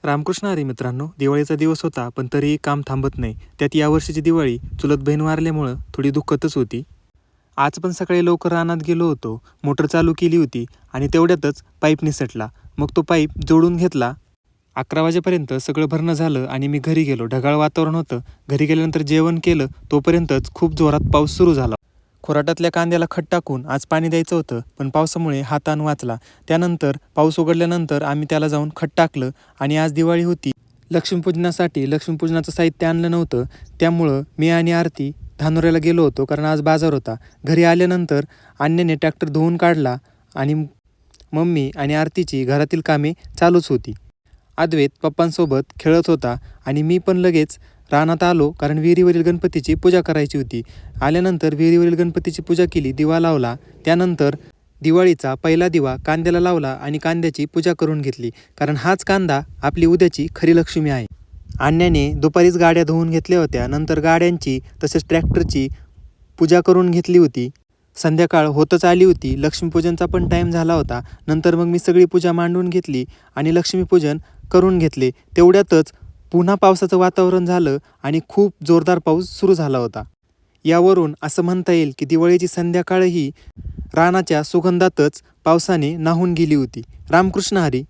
रामकृष्ण हरी मित्रांनो, दिवाळीचा दिवस होता पण तरीही काम थांबत नाही. त्यात यावर्षीची दिवाळी चुलत बहीण वारल्यामुळं थोडी दुःखतच होती. आज पण सकाळी लवकर रानात गेलो होतो. मोटर चालू केली होती आणि तेवढ्यातच पाईप निसटला. मग तो पाईप जोडून घेतला. 11 वाजेपर्यंत सगळं भरणं झालं आणि मी घरी गेलो. ढगाळ वातावरण होतं. घरी गेल्यानंतर जेवण केलं तोपर्यंतच खूप जोरात पाऊस सुरू झाला. खोराटातल्या कांद्याला खत टाकून आज पाणी द्यायचं होतं, पण पावसामुळे हा ताण वाचला. त्यानंतर पाऊस उघडल्यानंतर आम्ही त्याला जाऊन खत टाकलं आणि आज दिवाळी होती. लक्ष्मीपूजनासाठी लक्ष्मीपूजनाचं साहित्य आणलं नव्हतं, त्यामुळं मी आणि आरती धानोऱ्याला गेलो होतो, कारण आज बाजार होता. घरी आल्यानंतर अन्याने ट्रॅक्टर धुवून काढला आणि मम्मी आणि आरतीची घरातील कामे चालूच होती. अद्वैत पप्पांसोबत खेळत होता आणि मी पण लगेच रानात आलो, कारण विहिरीवरील गणपतीची पूजा करायची होती. आल्यानंतर विहिरीवरील गणपतीची पूजा केली, दिवा लावला. त्यानंतर दिवाळीचा पहिला दिवा कांद्याला लावला आणि कांद्याची पूजा करून घेतली, कारण हाच कांदा आपली उद्याची खरी लक्ष्मी आहे. अन्याने दुपारीच गाड्या धुवून घेतल्या होत्या. नंतर गाड्यांची तसेच ट्रॅक्टरची पूजा करून घेतली होती. संध्याकाळ होतच आली होती. लक्ष्मीपूजनचा पण टाईम झाला होता. नंतर मग मी सगळी पूजा मांडून घेतली आणि लक्ष्मीपूजन करून घेतले. तेवढ्यातच पुन्हा पावसाचं वातावरण झालं आणि खूप जोरदार पाऊस सुरू झाला होता. यावरून असं म्हणता येईल की दिवाळीची संध्याकाळही रानाच्या सुगंधातच पावसाने न्हाऊन गेली होती. रामकृष्ण हरी.